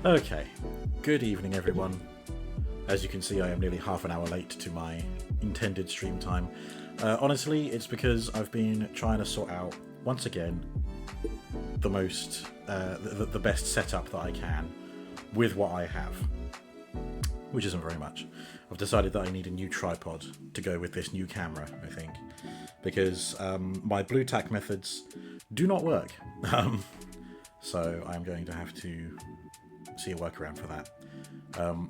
Okay, good evening everyone. As you can see, I am nearly half an hour late to my intended stream time. Honestly, it's because I've been trying to sort out, once again, the best setup that I can with what I have, which isn't very much. I've decided that I need a new tripod to go with this new camera, I think, because my blue tack methods do not work. So I'm going to have to see a workaround for that.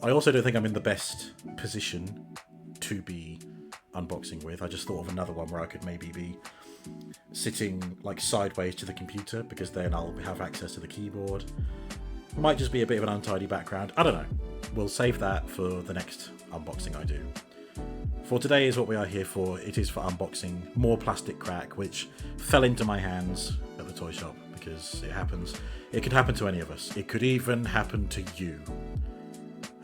I also don't think I'm in the best position to be unboxing with. I just thought of another one where I could maybe be sitting like sideways to the computer, because then I'll have access to the keyboard. Might just be a bit of an untidy background. I don't know. We'll save that for the next unboxing I do. For today is what we are here for. It is for unboxing more plastic crack, which fell into my hands at the toy shop, because it happens. It could happen to any of us. It could even happen to you.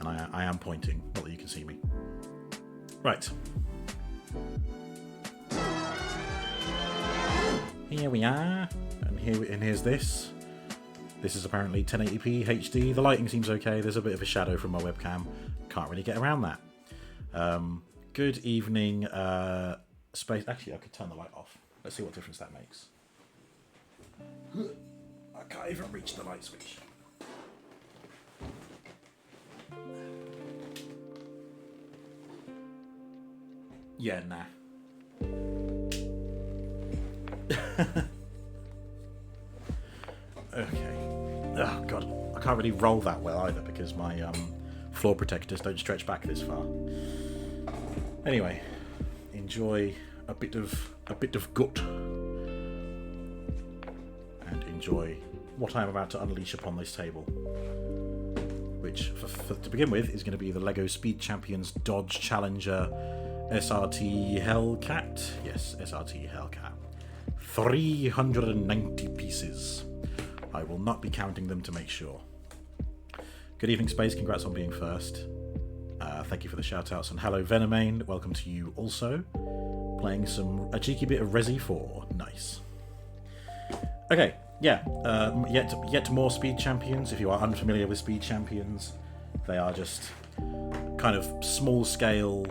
And I am pointing, not that you can see me. Right. Here we are, and here's this. This is apparently 1080p HD. The lighting seems okay. There's a bit of a shadow from my webcam. Can't really get around that. Good evening, space. Actually, I could turn the light off. Let's see what difference that makes. I can't even reach the light switch. Yeah, nah. Okay. Oh god, I can't really roll that well either because my floor protectors don't stretch back this far. Anyway, enjoy a bit of gut, and enjoy what I'm about to unleash upon this table, which, to begin with, is going to be the LEGO Speed Champions Dodge Challenger SRT Hellcat. Yes, SRT Hellcat. 390 pieces. I will not be counting them to make sure. Good evening, Space. Congrats on being first. Thank you for the shout-outs. And hello, Venomane. Welcome to you also. Playing a cheeky bit of Resi 4. Nice. Okay, yeah. Yet more Speed Champions. If you are unfamiliar with Speed Champions, they are just kind of small-scale,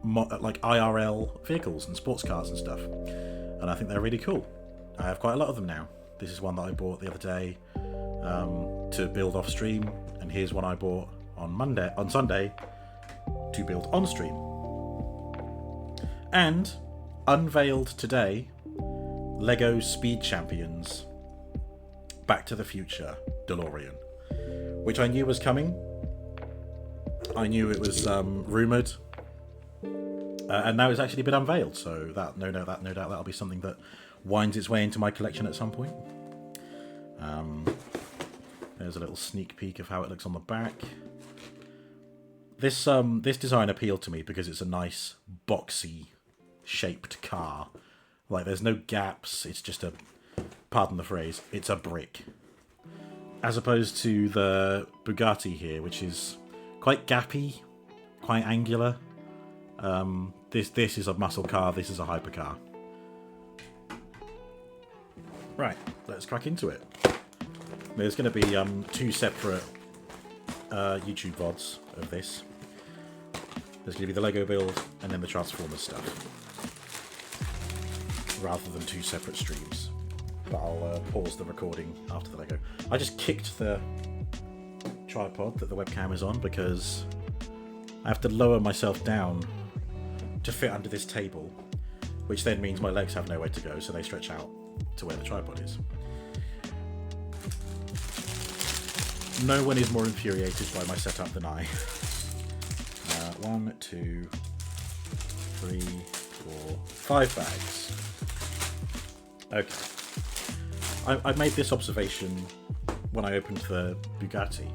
like IRL vehicles and sports cars and stuff. And I think they're really cool. I have quite a lot of them now. This is one that I bought the other day to build off stream, and here's one I bought on Sunday to build on stream. And unveiled today, LEGO Speed Champions Back to the Future DeLorean, which I knew was coming. I knew it was rumoured, and now it's actually been unveiled. So that no doubt that'll be something that winds its way into my collection at some point. There's a little sneak peek of how it looks on the back. This design appealed to me because it's a nice boxy shaped car. Like, there's no gaps. It's just pardon the phrase, it's a brick. As opposed to the Bugatti here, which is quite gappy, quite angular. This is a muscle car. This is a hypercar. Right, let's crack into it. There's going to be two separate YouTube VODs of this. There's going to be the Lego build and then the Transformers stuff, rather than two separate streams. But I'll pause the recording after the Lego. I just kicked the tripod that the webcam is on because I have to lower myself down to fit under this table, which then means my legs have nowhere to go, so they stretch out to where the tripod is. No one is more infuriated by my setup than I. 1, 2, 3, 4, 5 bags. Okay. I made this observation when I opened the Bugatti.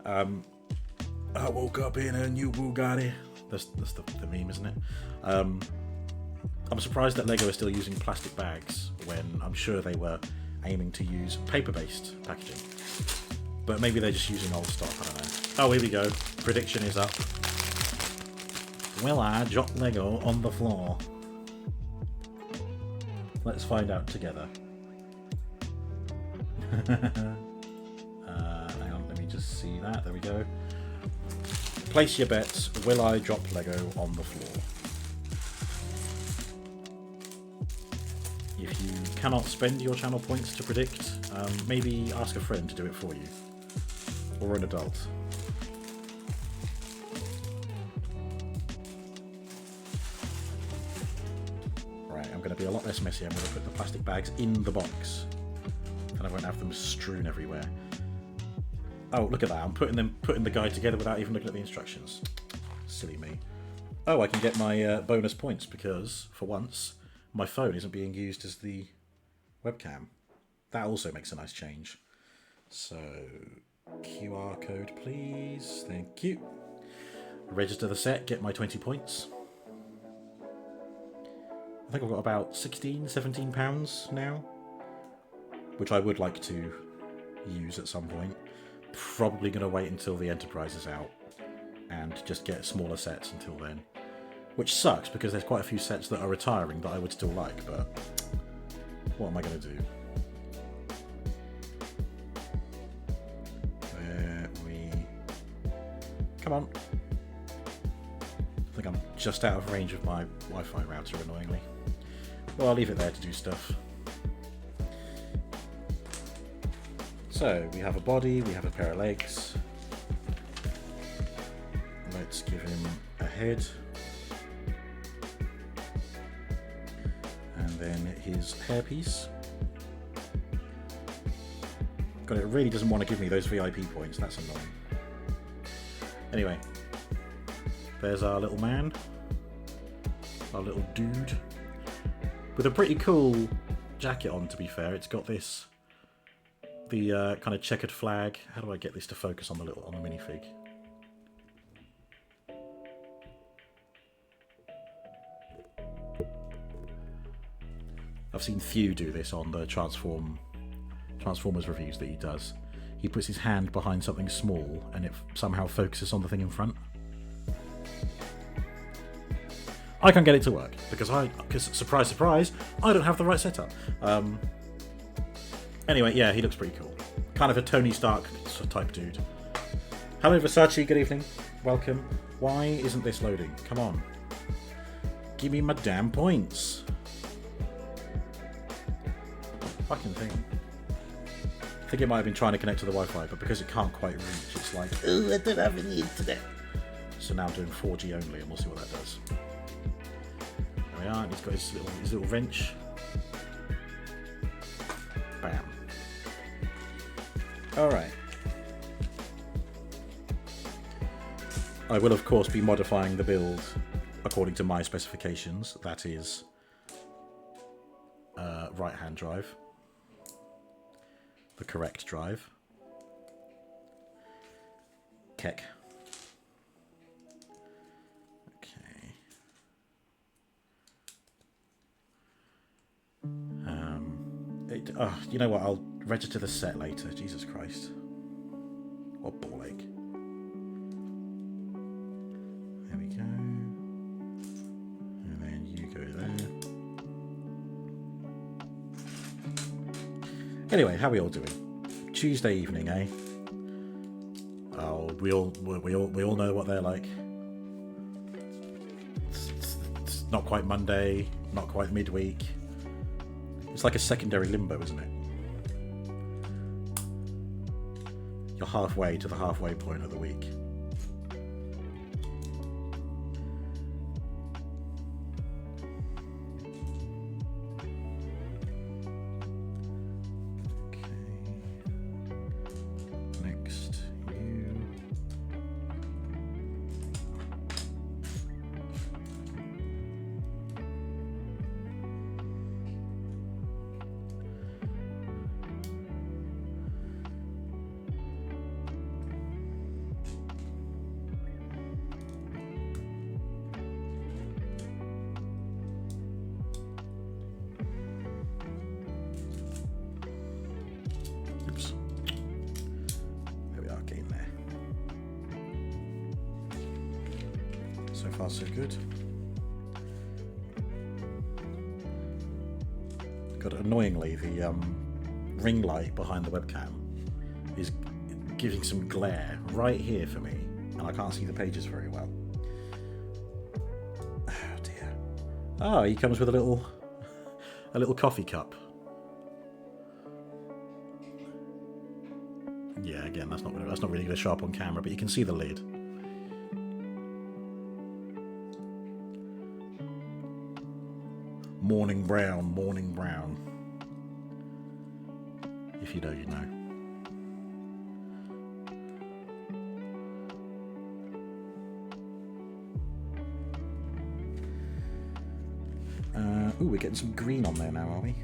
I woke up in a new Bugatti. That's the meme, isn't it? I'm surprised that LEGO is still using plastic bags when I'm sure they were aiming to use paper-based packaging. But maybe they're just using old stock, I don't know. Oh, here we go. Prediction is up. Will I drop LEGO on the floor? Let's find out together. Hang on. see that. There we go. Place your bets. Will I drop Lego on the floor? If you cannot spend your channel points to predict, maybe ask a friend to do it for you. Or an adult. Right, I'm going to be a lot less messy. I'm going to put the plastic bags in the box. And I won't have them strewn everywhere. Oh, look at that. I'm putting the guide together without even looking at the instructions. Silly me. Oh, I can get my bonus points because, for once, my phone isn't being used as the webcam. That also makes a nice change. So, QR code, please. Thank you. Register the set, get my 20 points. I think I've got about 16, 17 pounds now, which I would like to use at some point. Probably going to wait until the Enterprise is out and just get smaller sets until then. Which sucks because there's quite a few sets that are retiring that I would still like, but what am I going to do? Come on. I think I'm just out of range of my Wi-Fi router, annoyingly. Well, I'll leave it there to do stuff. So, we have a body, we have a pair of legs. Let's give him a head. And then his hairpiece. God, it really doesn't want to give me those VIP points, that's annoying. Anyway, there's our little man. Our little dude. With a pretty cool jacket on, to be fair. It's got this... the kind of checkered flag. How do I get this to focus on the minifig? I've seen Few do this on the Transformers reviews that he does. He puts his hand behind something small and it somehow focuses on the thing in front. I can't get it to work because surprise, surprise, I don't have the right setup. Anyway, yeah, he looks pretty cool. Kind of a Tony Stark type dude. Hello, Versace. Good evening. Welcome. Why isn't this loading? Come on. Give me my damn points. Fucking thing. I think it might have been trying to connect to the Wi-Fi, but because it can't quite reach, it's like, oh, I don't have any internet. So now I'm doing 4G only, and we'll see what that does. There we are. And he's got his little wrench. Bam. Alright. I will of course be modifying the build according to my specifications. That is right hand drive. The correct drive. Keck. Okay. You know what? I'll register the set later. Jesus Christ. What ball ache. There we go. And then you go there. Anyway, how are we all doing? Tuesday evening, eh? Oh, we all know what they're like. It's not quite Monday, not quite midweek. It's like a secondary limbo, isn't it? You're halfway to the halfway point of the week. So far, so good. God, annoyingly, the ring light behind the webcam is giving some glare right here for me, and I can't see the pages very well. Oh dear. Oh, he comes with a little coffee cup. Yeah, again, that's not really going to show up on camera, but you can see the lid. Morning brown, morning brown. If you know, you know. Ooh, we're getting some green on there now, are we?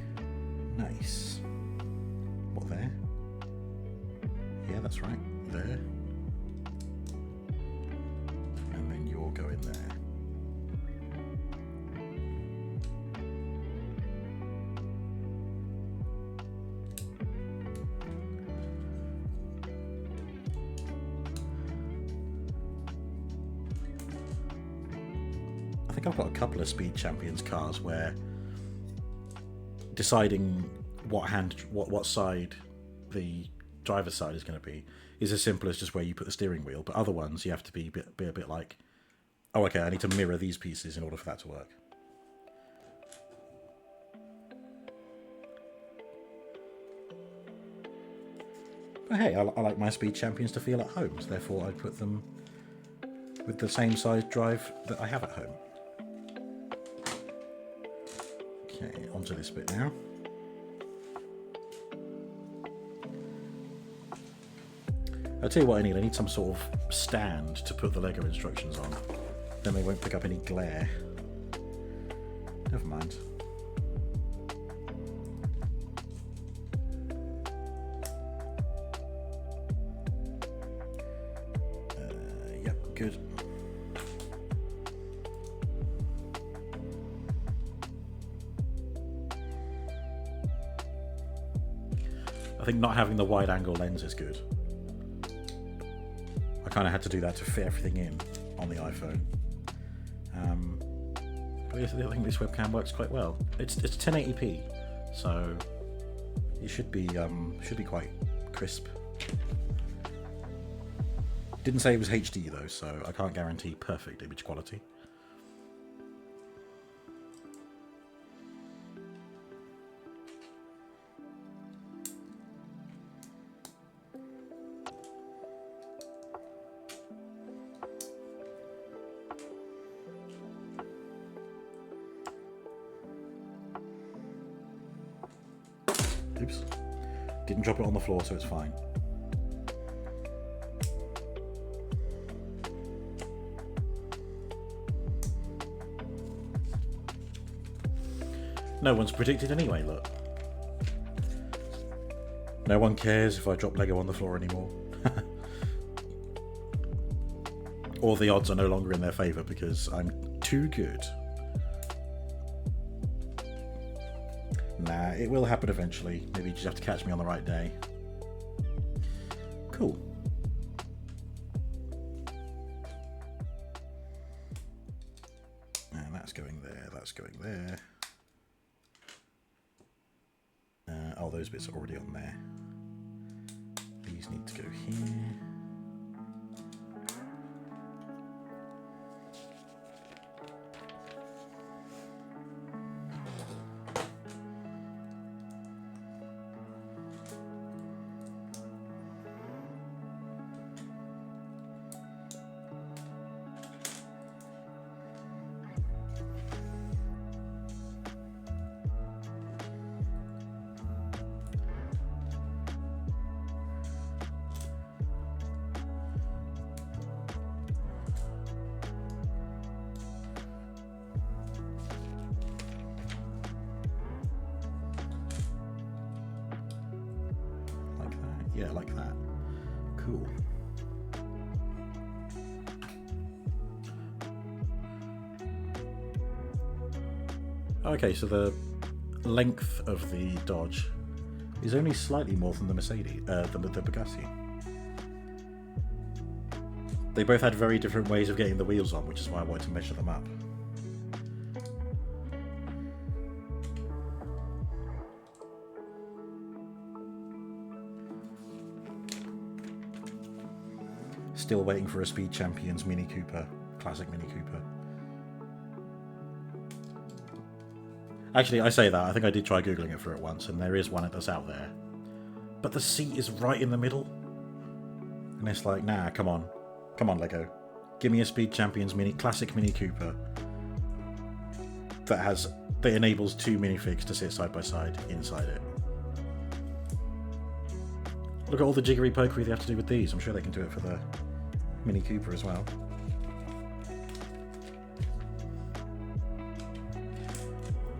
Nice. What, there? Yeah, that's right. There. And then you'll go in there. I think I've got a couple of Speed Champions cars where deciding what side the driver's side is going to be is as simple as just where you put the steering wheel. But other ones, you have to be a bit like, oh, okay, I need to mirror these pieces in order for that to work. But hey, I like my Speed Champions to feel at home, so therefore I put them with the same size drive that I have at home. Okay, onto this bit now. I'll tell you what I need some sort of stand to put the Lego instructions on. Then they won't pick up any glare. Never mind. Yep, good. I think not having the wide angle lens is good. I kind of had to do that to fit everything in on the iPhone. But I think this webcam works quite well. It's 1080p, so it should be quite crisp. Didn't say it was HD though, so I can't guarantee perfect image quality. Oops. Didn't drop it on the floor, so it's fine. No one's predicted anyway, look. No one cares if I drop Lego on the floor anymore. Or the odds are no longer in their favour because I'm too good. Nah, it will happen eventually. Maybe you just have to catch me on the right day. Cool. And that's going there, that's going there. Oh, those bits are already on there. These need to go here. Yeah, like that. Cool. Okay, so the length of the Dodge is only slightly more than the Mercedes, than the Bugatti. They both had very different ways of getting the wheels on, which is why I wanted to measure them up. still waiting for a Speed Champions Mini Cooper, classic Mini Cooper. Actually, I say that, I think I did try Googling it for it once, and there is one that's out there. But the seat is right in the middle. And it's like, nah, come on. Come on, Lego. Give me a Speed Champions classic Mini Cooper that enables 2 minifigs to sit side by side inside it. Look at all the jiggery pokery they have to do with these. I'm sure they can do it for the Mini Cooper as well.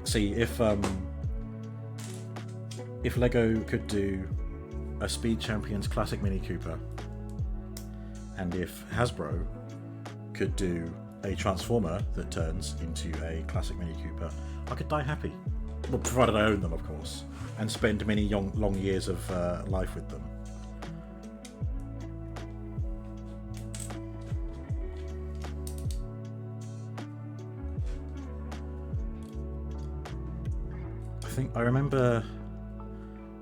See, if Lego could do a Speed Champions classic Mini Cooper, and if Hasbro could do a Transformer that turns into a classic Mini Cooper, I could die happy. Well, provided I own them, of course, and spend many long years of life with them.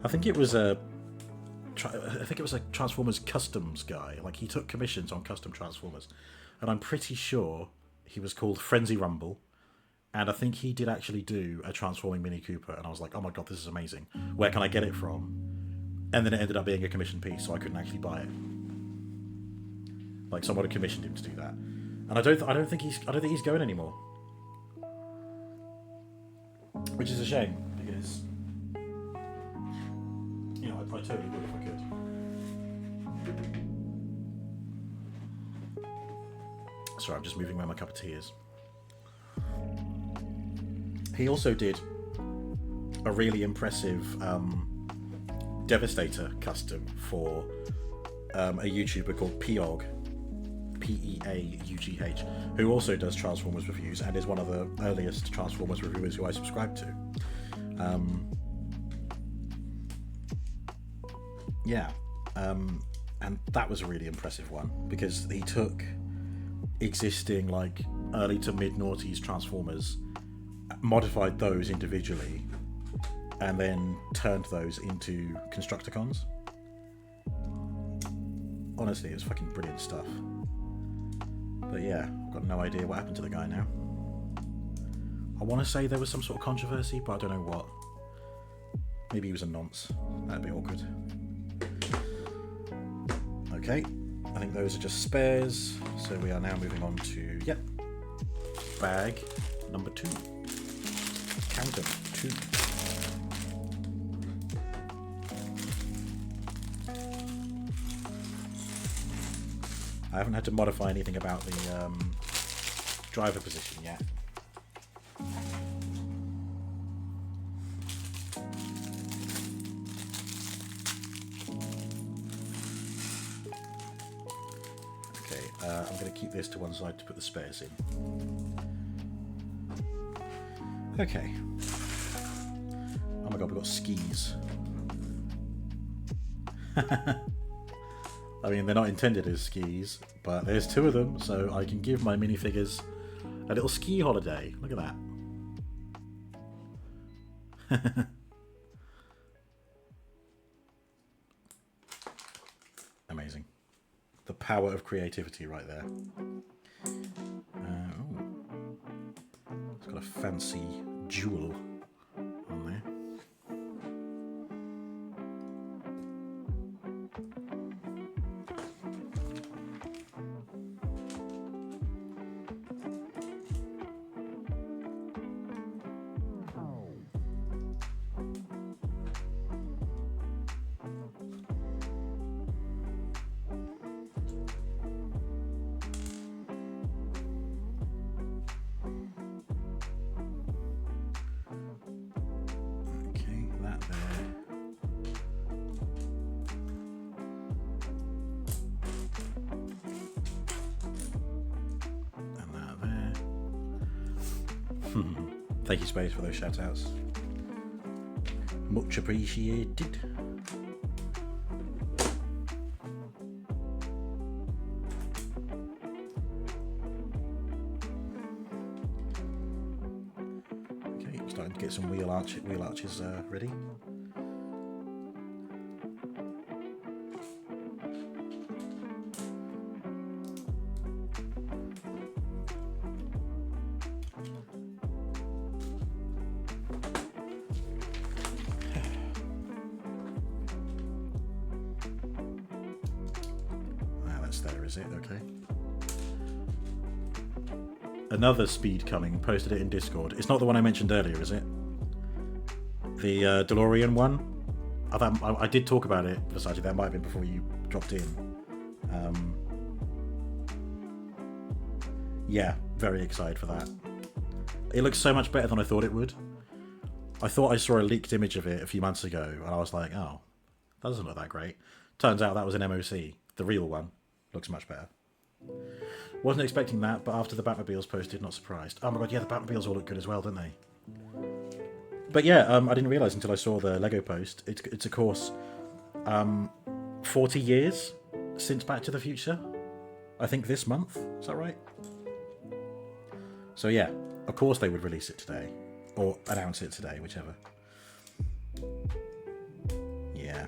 I think it was a Transformers Customs guy. Like, he took commissions on custom Transformers, and I'm pretty sure he was called Frenzy Rumble, and I think he did actually do a transforming Mini Cooper, and I was like, oh my god, this is amazing. Where can I get it from? And then it ended up being a commission piece, so I couldn't actually buy it. Like, someone had commissioned him to do that, and I don't think he's going anymore, which is a shame. Because, you know, I totally would if I could. Sorry, I'm just moving where my cup of tea is. He also did a really impressive Devastator custom for a YouTuber called Peaugh, Peaugh, who also does Transformers reviews and is one of the earliest Transformers reviewers who I subscribe to. And that was a really impressive one, because he took existing, like, early to mid noughties Transformers, modified those individually, and then turned those into Constructicons. Honestly, it's fucking brilliant stuff. But yeah, I've got no idea what happened to the guy now. I want to say there was some sort of controversy, but I don't know what. Maybe he was a nonce. That'd be awkward. Okay, I think those are just spares, so we are now moving on to, bag number 2. Count them, 2. I haven't had to modify anything about the driver position yet. I'm going to keep this to one side to put the spares in. Okay. Oh my god, we've got skis. I mean, they're not intended as skis, but there's 2 of them, so I can give my minifigures a little ski holiday. Look at that. Amazing. The power of creativity right there. It's got a fancy jewel on there. Thank you, Space, for those shout-outs. Much appreciated. Okay, starting to get some wheel arches ready. is it? Okay. Another speed coming. Posted it in Discord. It's not the one I mentioned earlier, is it? The DeLorean one? I did talk about it, Versace. That might have been before you dropped in. Yeah, very excited for that. It looks so much better than I thought it would. I thought I saw a leaked image of it a few months ago, and I was like, oh, that doesn't look that great. Turns out that was an MOC. The real one looks much better. Wasn't expecting that, but after the Batmobiles posted, not surprised. Oh my god, yeah, the Batmobiles all look good as well, don't they? But yeah, I didn't realise until I saw the Lego post. It's of course 40 years since Back to the Future. I think this month. Is that right? So yeah, of course they would release it today. Or announce it today, whichever. Yeah.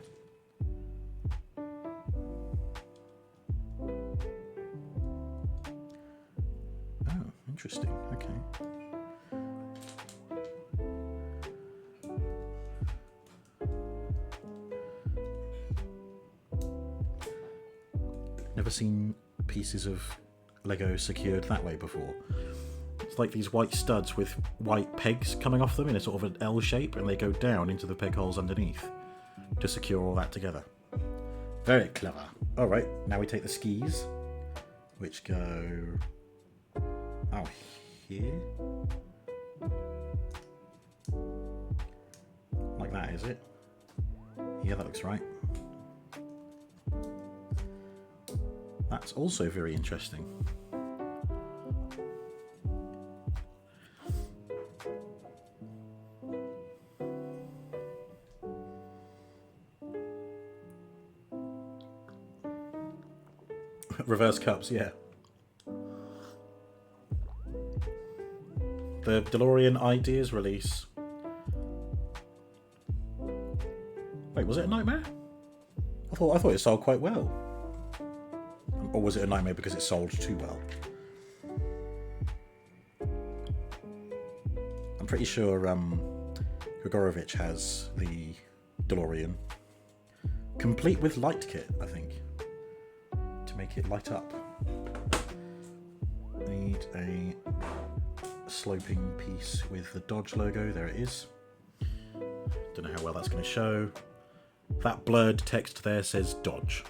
Oh, interesting. Okay. Never seen pieces of Lego secured that way before. It's like these white studs with white pegs coming off them in a sort of an L shape, and they go down into the peg holes underneath to secure all that together. Very clever. Alright, now we take the skis, which go out here. Like that, is it? Yeah, that looks right. That's also very interesting. Reverse cups, yeah. The DeLorean Ideas release. Wait, was it a nightmare? I thought it sold quite well. Or was it a nightmare because it sold too well? I'm pretty sure Grigorovich has the DeLorean, complete with light kit, I think, to make it light up. Need a sloping piece with the Dodge logo. There it is. Don't know how well that's going to show. That blurred text there says Dodge.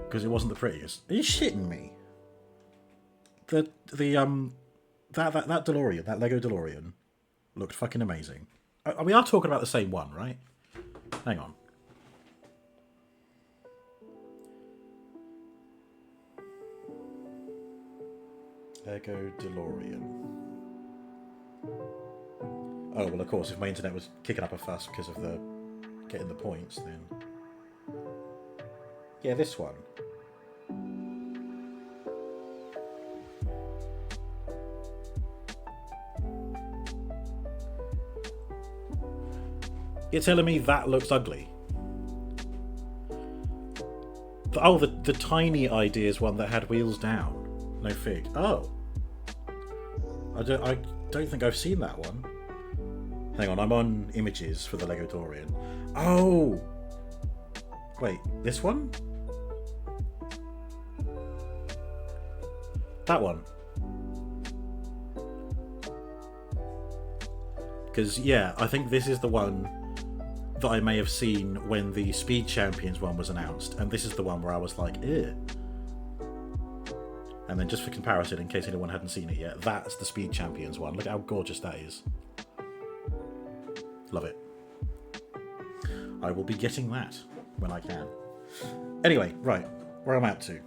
Because it wasn't the prettiest. Are you shitting me? That DeLorean, that Lego DeLorean, looked fucking amazing. We are talking about the same one, right? Hang on. Lego DeLorean. Oh, well, of course, if my internet was kicking up a fuss because of the getting the points, then... Yeah, this one. You're telling me that looks ugly? Oh, the tiny Ideas one that had wheels down. No fig. Oh. I don't think I've seen that one. Hang on, I'm on images for the Lego DeLorean. Oh! Wait, this one? That one. Because, yeah, I think this is the one that I may have seen when the Speed Champions one was announced, and this is the one where I was like, ew. And then just for comparison, in case anyone hadn't seen it yet, that's the Speed Champions one. Look at how gorgeous that is. Love it. I will be getting that when I can. Anyway, right, where I'm at to.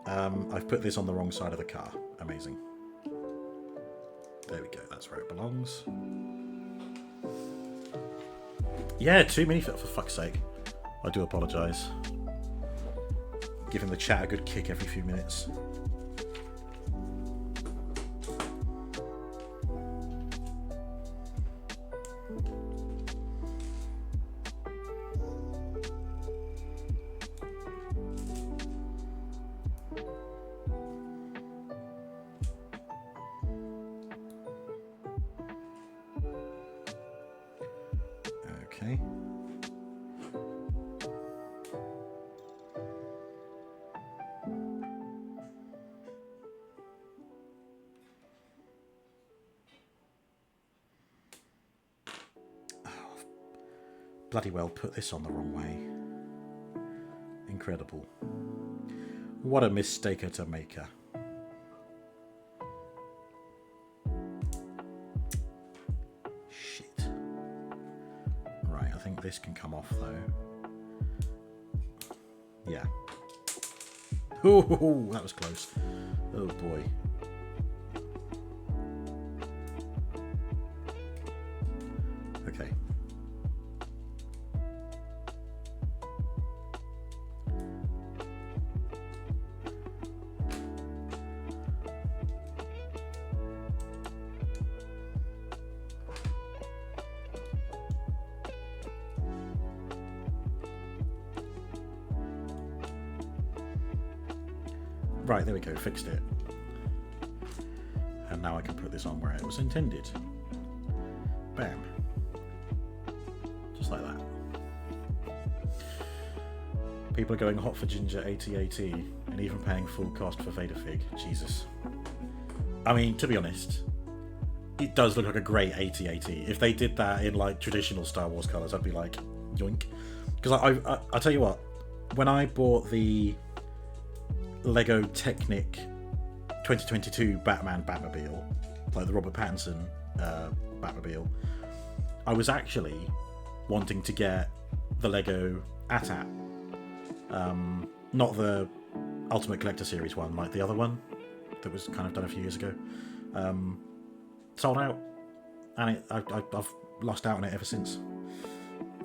I've put this on the wrong side of the car. Amazing. There we go, that's where it belongs. Yeah, too many for fuck's sake. I do apologise. Giving the chat a good kick every few minutes. Okay. bloody well put this on the wrong way. Incredible. What a mistaker to maker. Shit. Right, I think this can come off though. Yeah. Ooh, that was close. Oh boy. Okay. Right, there we go, fixed it. And now I can put this on where it was intended. Bam. Just like that. People are going hot for Ginger AT-AT and even paying full cost for Vader Fig. Jesus. I mean, to be honest, it does look like a great AT-AT. If they did that in like traditional Star Wars colours, I'd be like, yoink. Because I'll tell you what, when I bought the Lego Technic 2022 Batman Batmobile, like the Robert Pattinson Batmobile, I was actually wanting to get the Lego AT-AT, not the Ultimate Collector Series one, like the other one that was kind of done a few years ago. Sold out, and I've lost out on it ever since.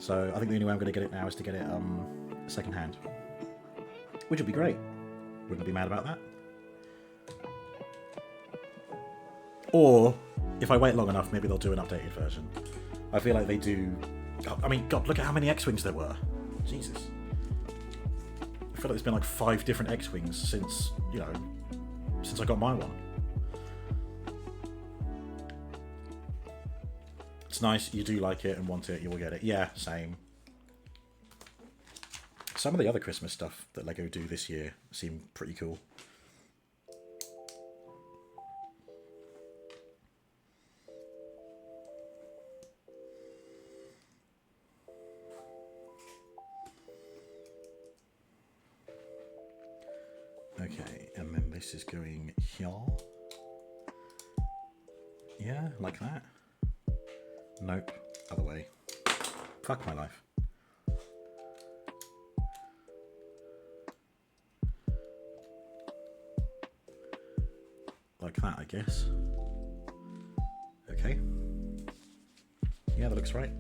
So I think the only way I'm going to get it now is to get it second hand, which would be great. Wouldn't be mad about that. Or, if I wait long enough, maybe they'll do an updated version. I feel like they do... I mean, God, look at how many X-Wings there were. Jesus. I feel like there's been like 5 different X-Wings since, you know, since I got my one. It's nice, you do like it and want it, you will get it. Yeah, same. Some of the other Christmas stuff that LEGO do this year seem pretty cool. Okay, and then this is going here. Yeah, like that. Nope, other way. Fuck my life. Like that, I guess. Okay. Yeah, that looks right.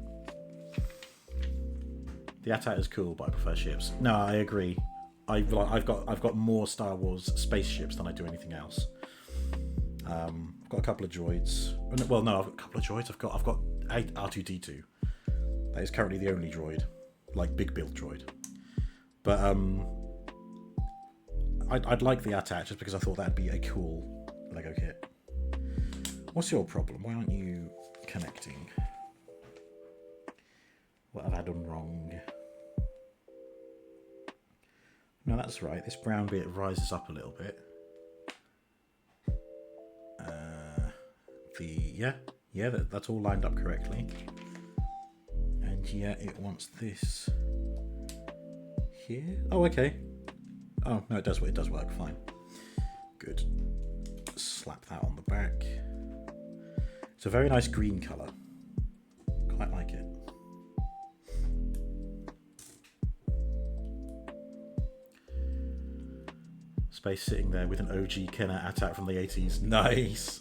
The AT-AT is cool, but I prefer ships. No, I agree. I've got more Star Wars spaceships than I do anything else. I've got a couple of droids. Well, no, I've got a couple of droids. I've got R2-D2. That is currently the only droid, like big build droid. But I'd like the AT-AT just because I thought that'd be a cool Lego kit. What's your problem? Why aren't you connecting? What have I done wrong? No, that's right. This brown bit rises up a little bit. That's all lined up correctly. And yeah, it wants this here. Oh, okay. Oh no, it does work. Fine. Good. Slap that on the back. It's a very nice green colour. Quite like it. Space sitting there with an OG Kenner AT-AT from the 80s. Nice!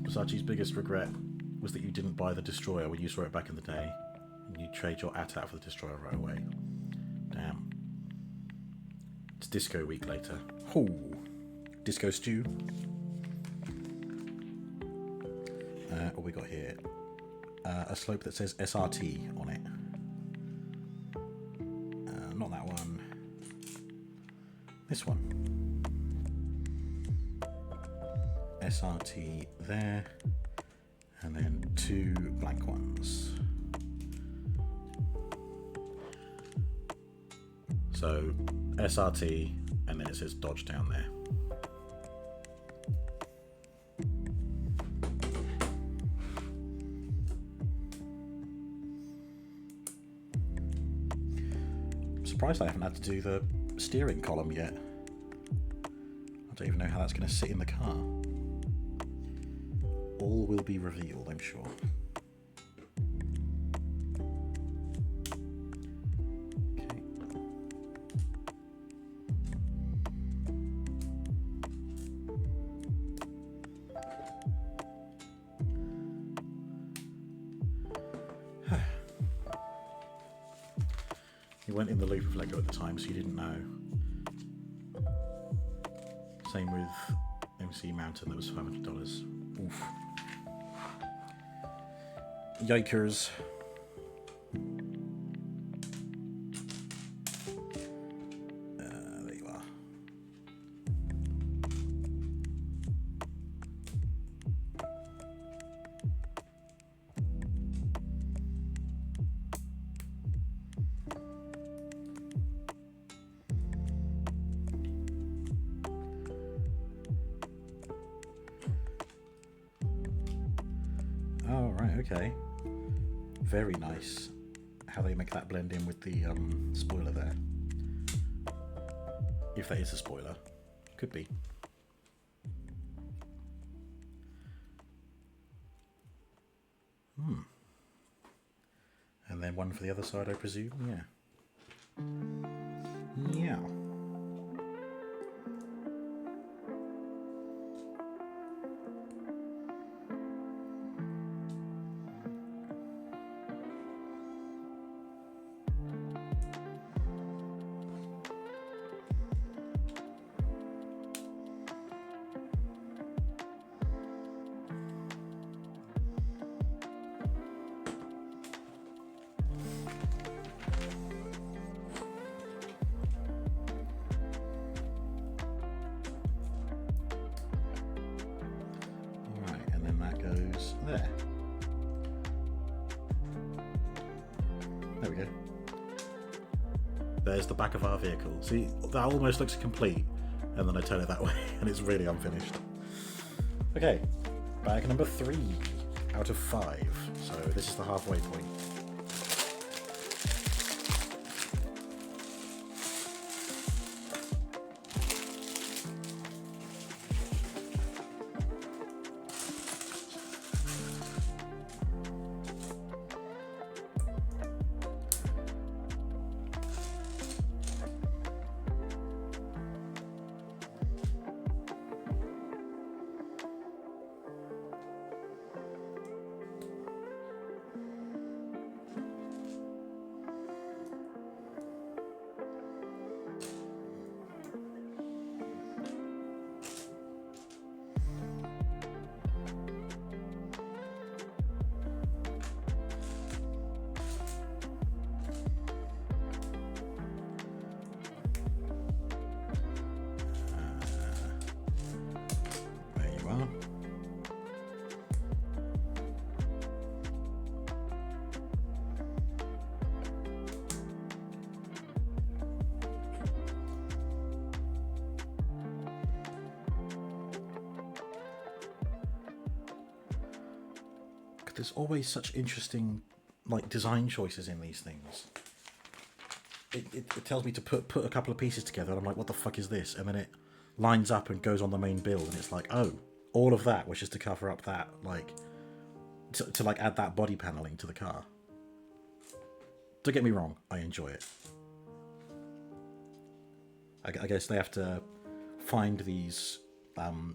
Versace's biggest regret was that you didn't buy the Destroyer when you saw it back in the day. And you trade your AT-AT for the Destroyer right away. Damn. It's Disco Week later. Ooh. Disco Stew. What we got here? A slope that says SRT on it. Not that one. This one. SRT there. And then 2 blank ones. So SRT, and then it says Dodge down there. surprised I haven't had to do the steering column yet. I don't even know how that's going to sit in the car. All will be revealed, I'm sure. Okay. You weren't in the loop of Lego at the time, so you didn't know. Same with MC Mountain, that was $500. Oof. Yikers. There you are. Oh, right, okay. Very nice how they make that blend in with the spoiler there. If that is a spoiler. Could be. And then one for the other side, I presume? Yeah. Yeah. There. There we go. There's the back of our vehicle. See, that almost looks complete, and then I turn it that way, and it's really unfinished. Okay, bag number 3 out of 5. So this is the halfway point. There's always such interesting, like, design choices in these things. It tells me to put a couple of pieces together, and I'm like, what the fuck is this? And then it lines up and goes on the main build, and it's like, oh, all of that was just to cover up that, like, to like add that body paneling to the car. Don't get me wrong, I enjoy it. I guess they have to find these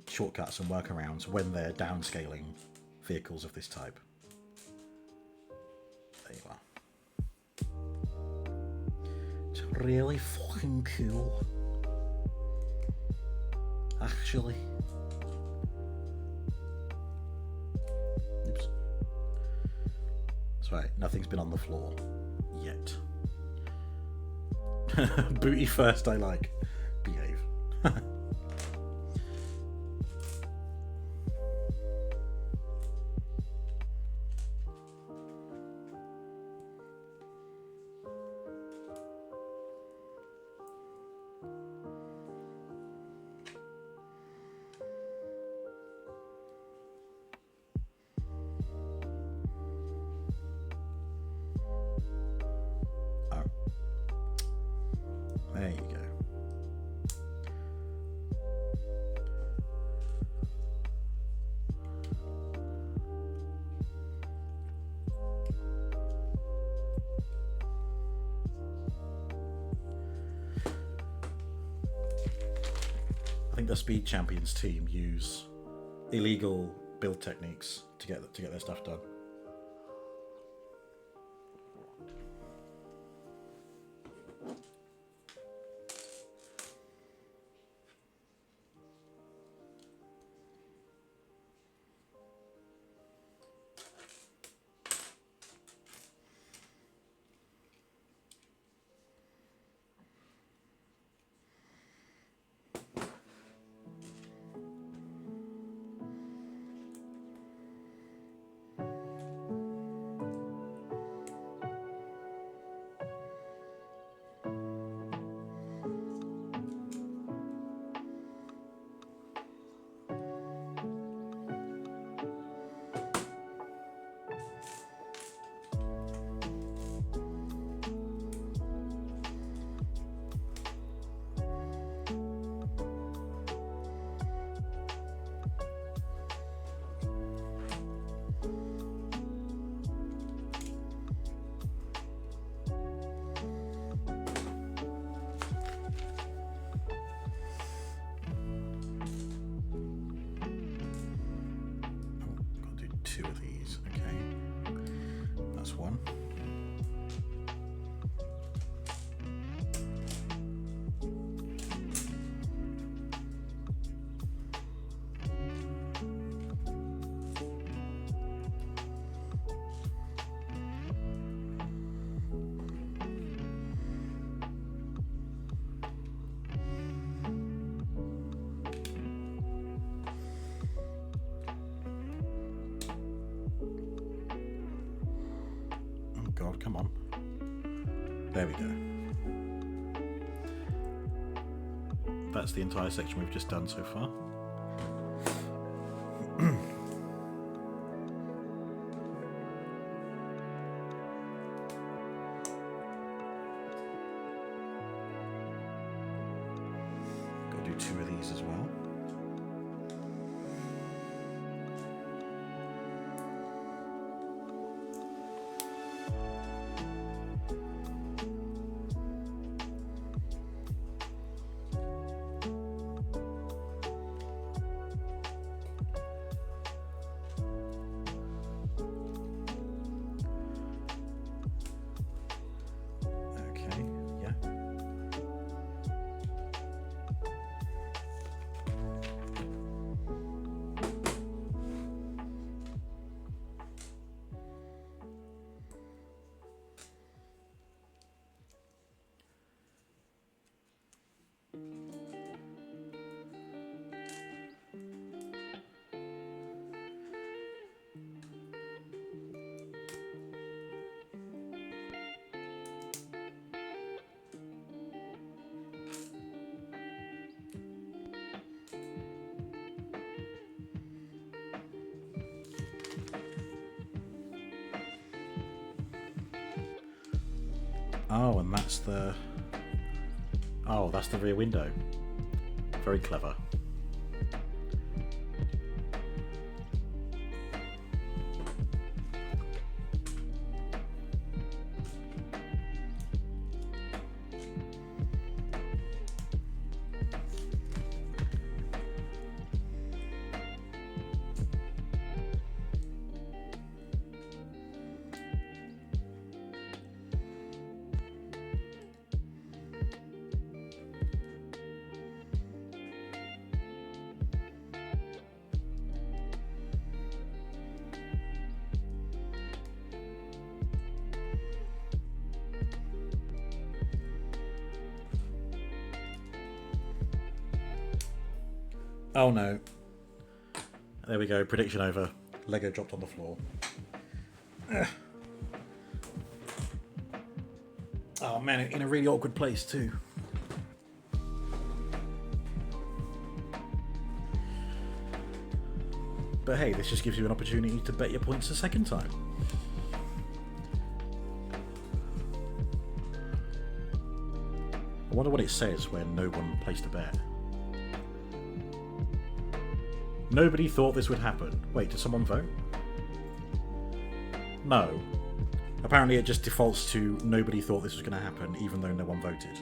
shortcuts and workarounds when they're downscaling vehicles of this type. There you are. It's really fucking cool. Actually. Oops. That's right, nothing's been on the floor. Yet. Booty first, I like. Behave. There you go. I think the Speed Champions team use illegal build techniques to get their stuff done. Two of these, okay. That's one. God, come on. There we go. That's the entire section we've just done so far. Got to do two of these as well. Oh, and that's the... Oh, that's the rear window. Very clever. Oh no. There we go, prediction over. Lego dropped on the floor. Ugh. Oh man, in a really awkward place too. But hey, this just gives you an opportunity to bet your points a second time. I wonder what it says when no one placed a bet. Nobody thought this would happen. Wait, did someone vote? No. Apparently it just defaults to nobody thought this was going to happen, even though no one voted.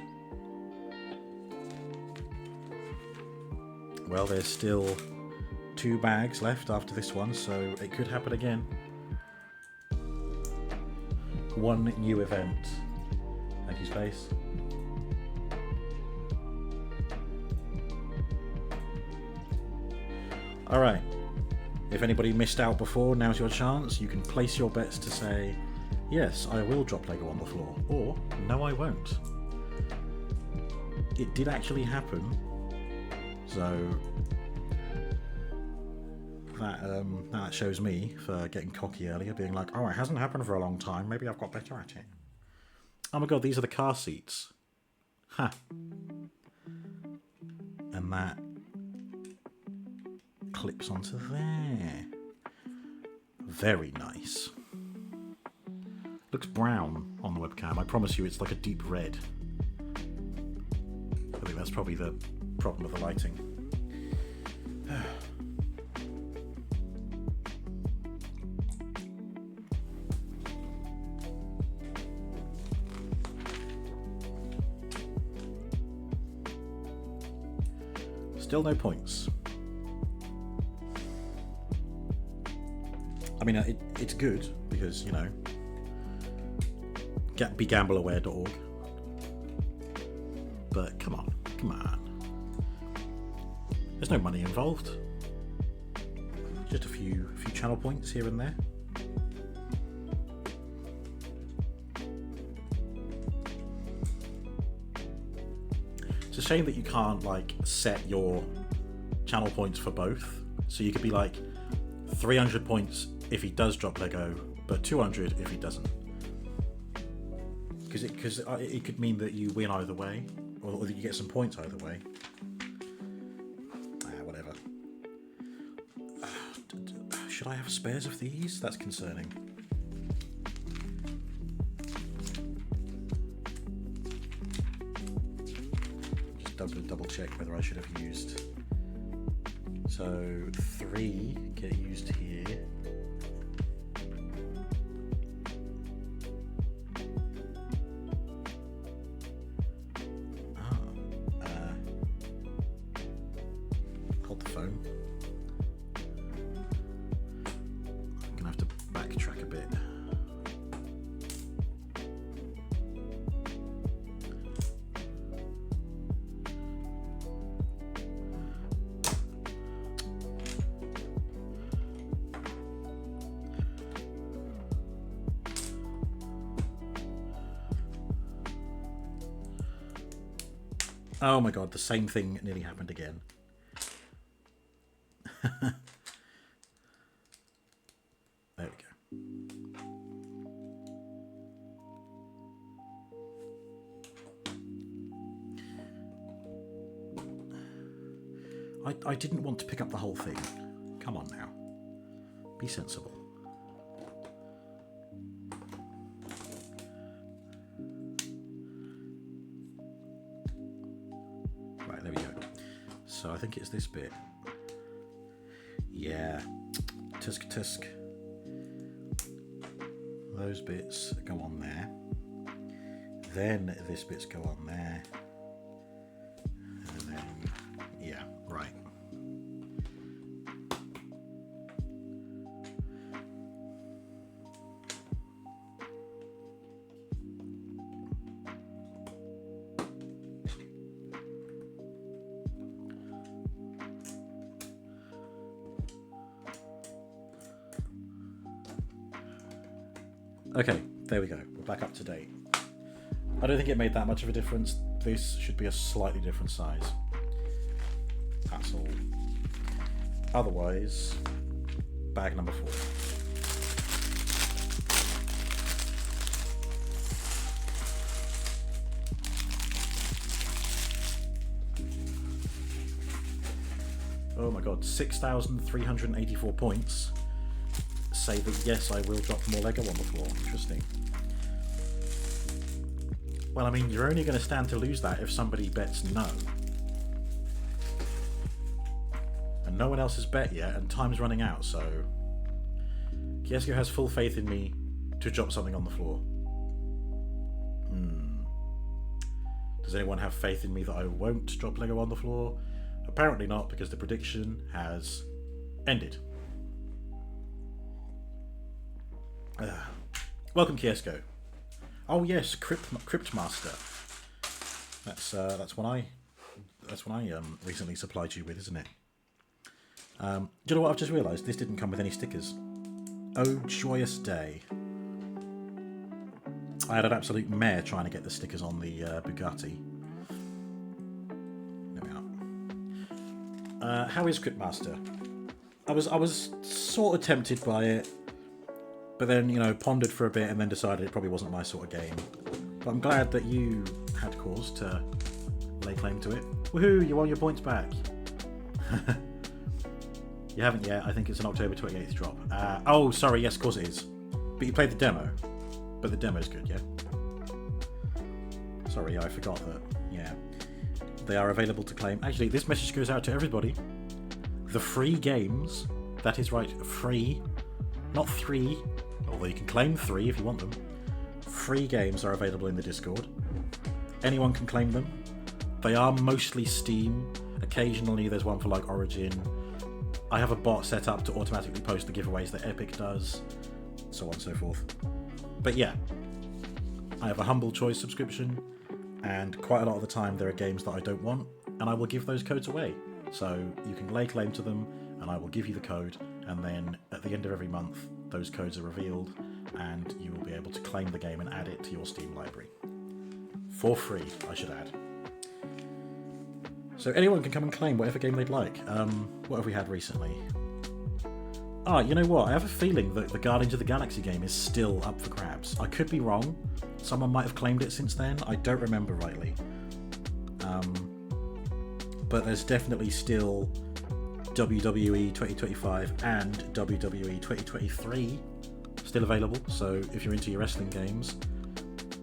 Well, there's still 2 bags left after this one, so it could happen again. 1 new event. Thank you, Space. Alright, if anybody missed out before, now's your chance. You can place your bets to say, yes, I will drop Lego on the floor, or no, I won't. It did actually happen, so that shows me for getting cocky earlier, being like, oh, it hasn't happened for a long time, maybe I've got better at it. Oh my god, these are the car seats. Ha. And that clips onto there. Very nice. Looks brown on the webcam. I promise you it's like a deep red. I think that's probably the problem with the lighting. Still no points. I mean, it's good because, you know, begambleaware.org. But come on. There's no money involved. Just a few channel points here and there. It's a shame that you can't like set your channel points for both. So you could be like 300 points if he does drop Lego, but 200 if he doesn't. Because it could mean that you win either way, or that you get some points either way. Whatever. Should I have spares of these? That's concerning. Just double check whether I should have used. So 3 get used here. Hold the phone. I'm gonna have to backtrack a bit. Oh my god, the same thing nearly happened again. There we go. I didn't want to pick up the whole thing. Come on now. Be sensible. Right, there we go. So I think it's this bit. Yeah. Tusk tusk. Those bits go on there. Then this bits go on there. And then, yeah, right. Okay, there we go. We're back up to date. I don't think it made that much of a difference. This should be a slightly different size. That's all. Otherwise, bag number 4. Oh my god, 6,384 points. Say that yes, I will drop more Lego on the floor. Interesting. Well, I mean, you're only going to stand to lose that if somebody bets no. And no one else has bet yet, and time's running out, so... Kiesko has full faith in me to drop something on the floor. Does anyone have faith in me that I won't drop Lego on the floor? Apparently not, because the prediction has ended. Welcome, Kiesko. Oh yes, Cryptmaster. That's what I recently supplied you with, isn't it? Do you know what I've just realised? This didn't come with any stickers. Oh joyous day! I had an absolute mare trying to get the stickers on the Bugatti. There we are. How is Cryptmaster? I was sort of tempted by it, but then, you know, pondered for a bit and then decided it probably wasn't my sort of game. But I'm glad that you had cause to lay claim to it. Woohoo! You won your points back. You haven't yet. I think it's an October 28th drop. Oh, sorry. Yes, of course it is. But you played the demo. But the demo's good, yeah? Sorry, I forgot that. Yeah. They are available to claim. Actually, this message goes out to everybody. The free games, that is right, free, not 3, although you can claim 3 if you want them. Free games are available in the Discord. Anyone can claim them. They are mostly Steam. Occasionally there's one for like Origin. I have a bot set up to automatically post the giveaways that Epic does, so on and so forth. But yeah, I have a humble choice subscription, and quite a lot of the time there are games that I don't want, and I will give those codes away. So you can lay claim to them, and I will give you the code, and then at the end of every month, those codes are revealed, and you will be able to claim the game and add it to your Steam library. For free, I should add. So anyone can come and claim whatever game they'd like. What have we had recently? You know what? I have a feeling that the Guardians of the Galaxy game is still up for grabs. I could be wrong. Someone might have claimed it since then. I don't remember rightly. But there's definitely still WWE 2025 and WWE 2023 still available. So if you're into your wrestling games,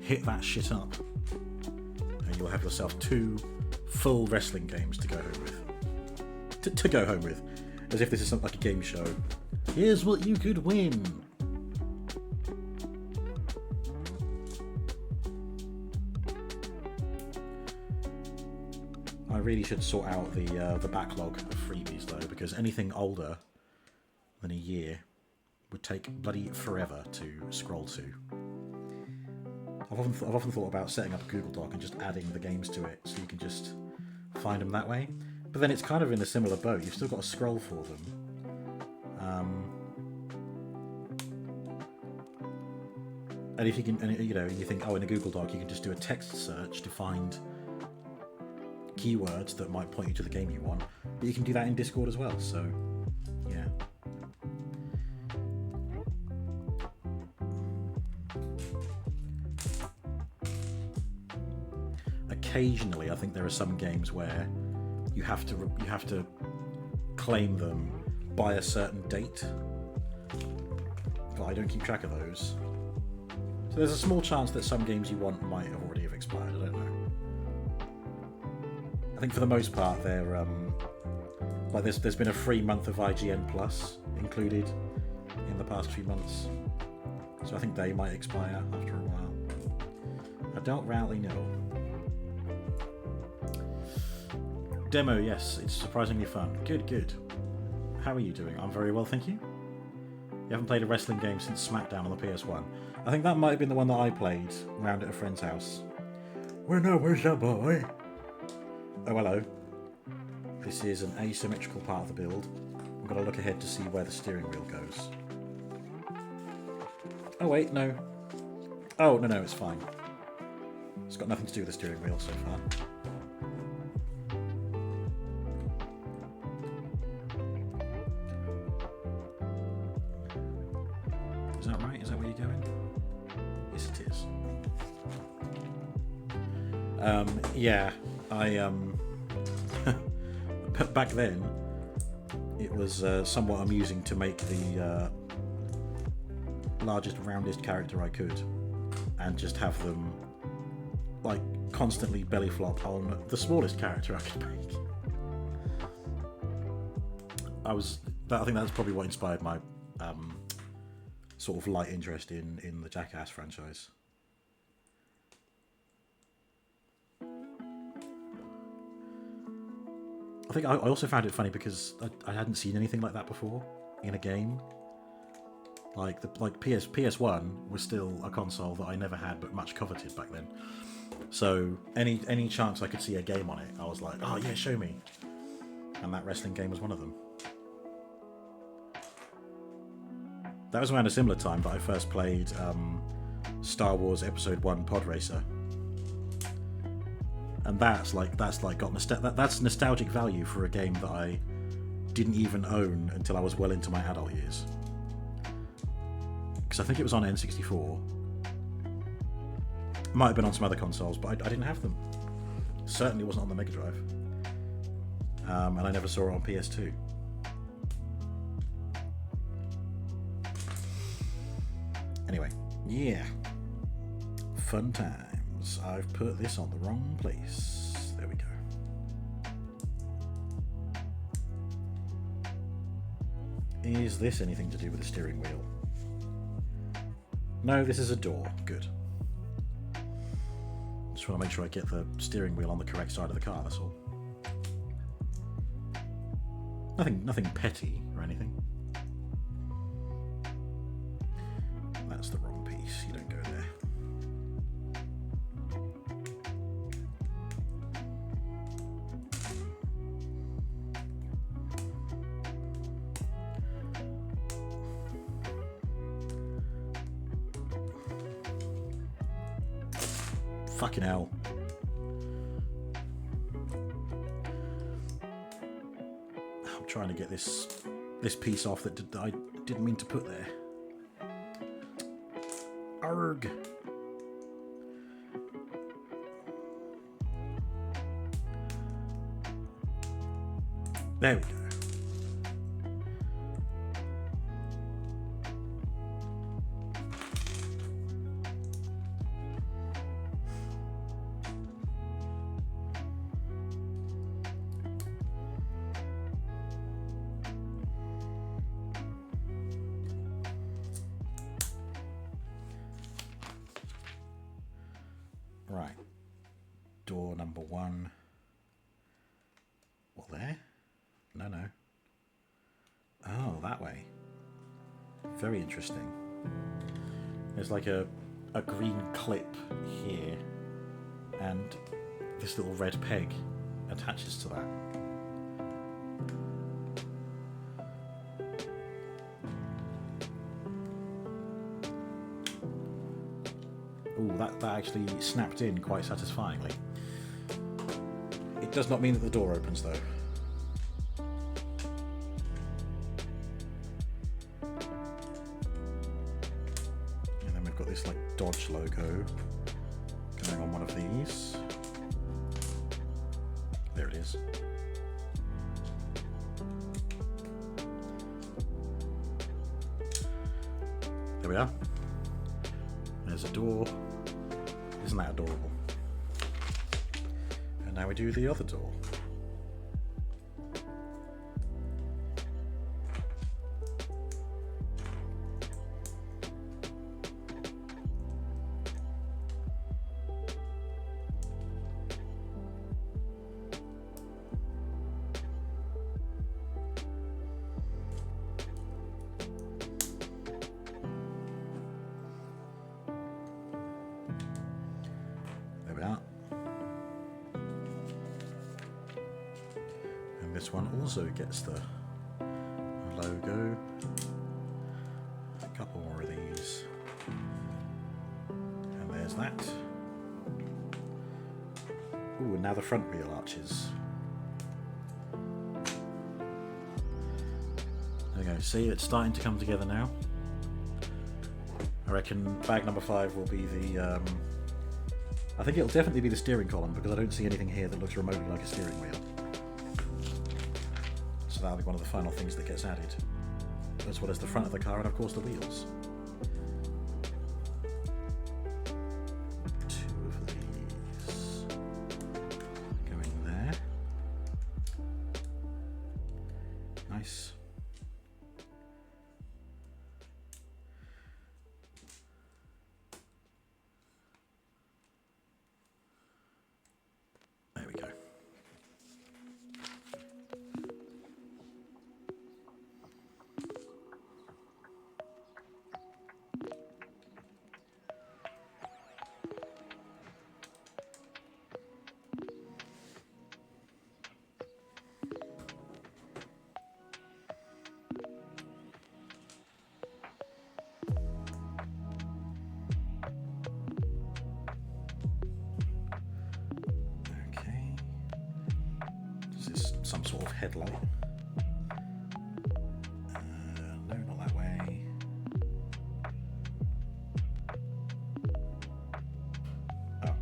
hit that shit up. And you'll have yourself 2 full wrestling games to go home with. To go home with. As if this is something like a game show. Here's what you could win. I really should sort out the backlog of freebies though, because anything older than a year would take bloody forever to scroll to. I've often thought about setting up a Google Doc and just adding the games to it, so you can just find them that way. But then it's kind of in a similar boat. You've still got to scroll for them. And if you can, and you know, you think, oh, in a Google Doc, you can just do a text search to find keywords that might point you to the game you want. But you can do that in Discord as well. So, yeah. Occasionally, I think there are some games where you have to claim them by a certain date, but I don't keep track of those. So there's a small chance that some games you want might have already have expired. I don't know. I think for the most part they're like there's been a free month of IGN Plus included in the past few months, so I think they might expire after a while. I don't really know. Demo, yes, it's surprisingly fun. Good. How are you doing? I'm very well, thank you. You haven't played a wrestling game since SmackDown on the PS1. I think that might have been the one that I played round at a friend's house. When I was a boy. Oh, hello. This is an asymmetrical part of the build. I'm going to look ahead to see where the steering wheel goes. Oh, wait, no. Oh, no, it's fine. It's got nothing to do with the steering wheel so far. Is that right? Is that what you're doing? Yes, it is. Yeah, back then, it was somewhat amusing to make the largest, roundest character I could, and just have them like constantly belly flop on the smallest character I could make. I think that's probably what inspired my sort of light interest in the Jackass franchise. I think I also found it funny because I hadn't seen anything like that before in a game. Like PS1 was still a console that I never had but much coveted back then. So any chance I could see a game on it, I was like, oh yeah, show me. And that wrestling game was one of them. That was around a similar time that I first played Star Wars Episode 1 Pod Racer. And that's nostalgic value for a game that I didn't even own until I was well into my adult years. Because I think it was on N64. Might have been on some other consoles, but I didn't have them. Certainly wasn't on the Mega Drive. And I never saw it on PS2. Anyway, yeah. Fun times. I've put this on the wrong place. There we go. Is this anything to do with the steering wheel? No, this is a door. Good. Just want to make sure I get the steering wheel on the correct side of the car, that's all. Nothing petty or anything. That's the wrong piece. You don't go there. Fucking hell. I'm trying to get this piece off that I didn't mean to put there. Arg. There we go. Right, door number 1. What, there? No. Oh, that way. Very interesting. There's like a green clip here, and this little red peg attaches to that. Ooh, that actually snapped in quite satisfyingly. It does not mean that the door opens though. And then we've got this like Dodge logo going on one of these. There it is. There we are. There's a door. Isn't that adorable? And now we do the other door. This one also gets the logo. A couple more of these. And there's that. Ooh, and now the front wheel arches. There we go. See, it's starting to come together now. I reckon bag number 5 will be the... I think it'll definitely be the steering column, because I don't see anything here that looks remotely like a steering wheel. So that'll be one of the final things that gets added, as well as the front of the car and of course the wheels. 2 of these. Nice. There we go. Some sort of headlight. No, not that way. Oh.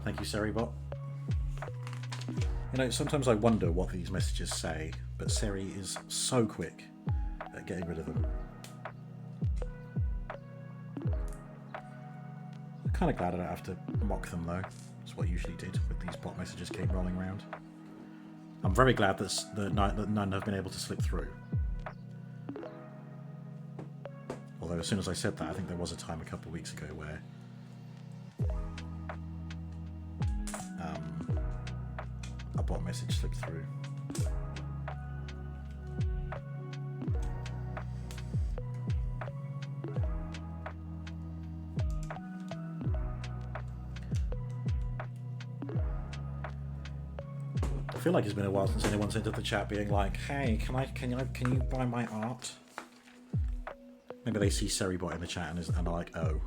Thank you, Seribot. You know, sometimes I wonder what these messages say, but Seri is so quick at getting rid of them. I'm kind of glad I don't have to mock them, though. That's what I usually did with these bot messages came rolling around. I'm very glad that none have been able to slip through. Although as soon as I said that, I think there was a time a couple of weeks ago where a bot message slipped through. I feel like it's been a while since anyone's entered the chat being like, "Hey, can you buy my art?" Maybe they see Seribot in the chat and are like, "Oh."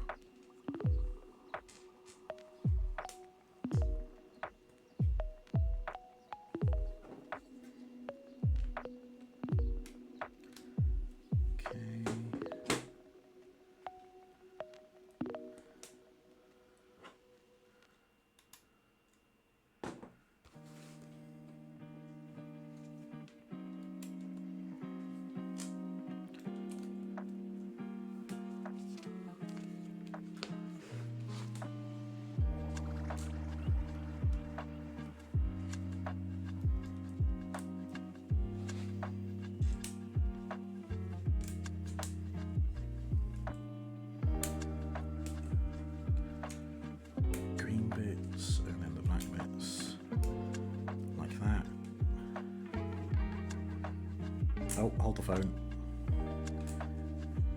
Oh, hold the phone.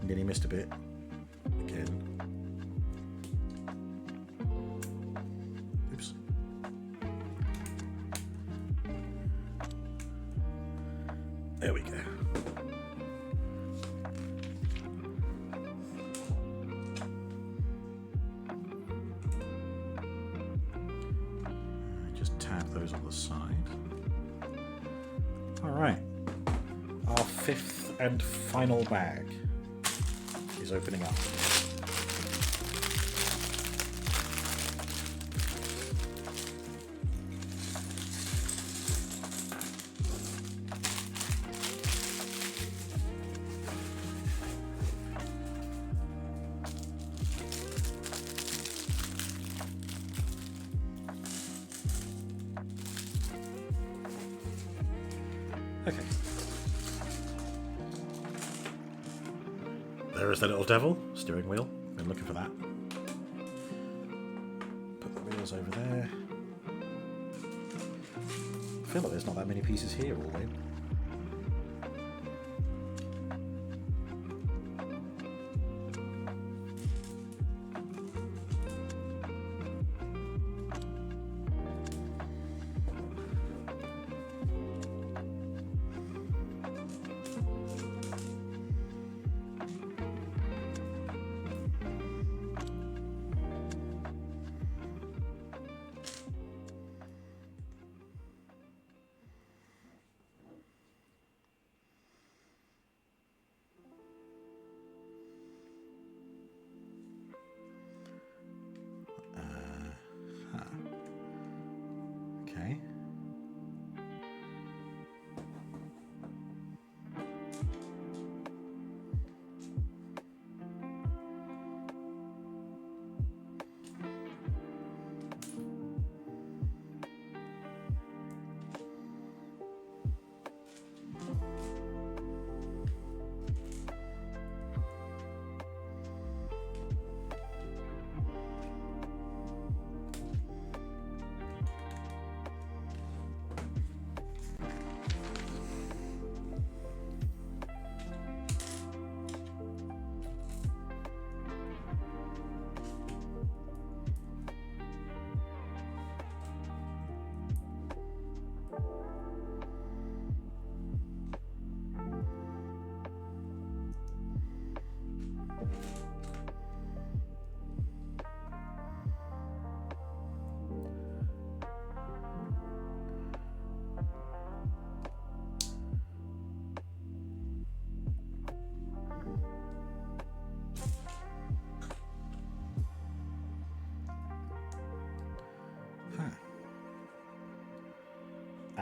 Nearly missed a bit. Again. Oops. There we go. Just tap those on the side. All right. Our fifth and final bag is opening up. Okay. There is the little devil, steering wheel. Been looking for that. Put the wheels over there. I feel like there's not that many pieces here all in.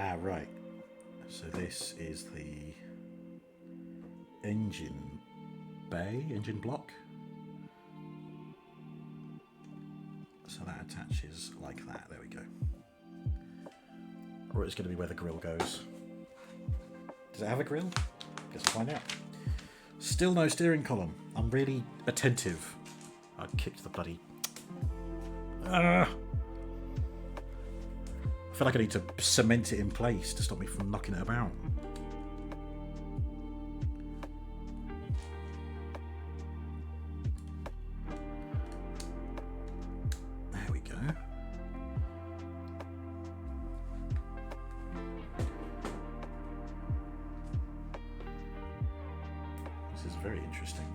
Ah, right. So this is the engine bay, engine block. So that attaches like that. There we go. Or it's going to be where the grill goes. Does it have a grill? Guess we'll find out. Still no steering column. I'm really attentive. I kicked the bloody... I feel like I need to cement it in place to stop me from knocking it about. There we go. This is very interesting.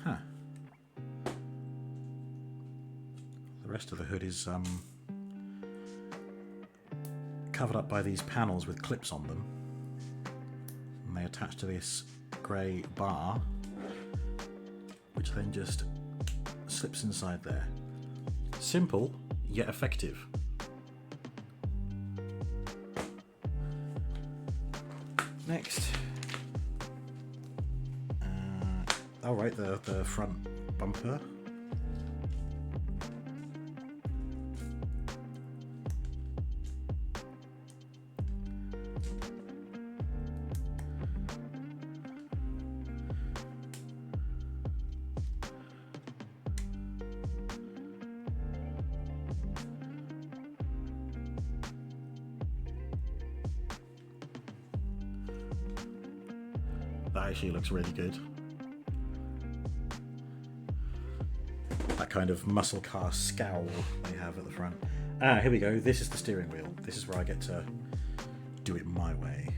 Huh. The rest of the hood is covered up by these panels with clips on them, and they attach to this grey bar, which then just slips inside there. Simple, yet effective. Next. Oh right, the front bumper. That actually looks really good. That kind of muscle car scowl they have at the front. Ah, here we go. This is the steering wheel. This is where I get to do it my way.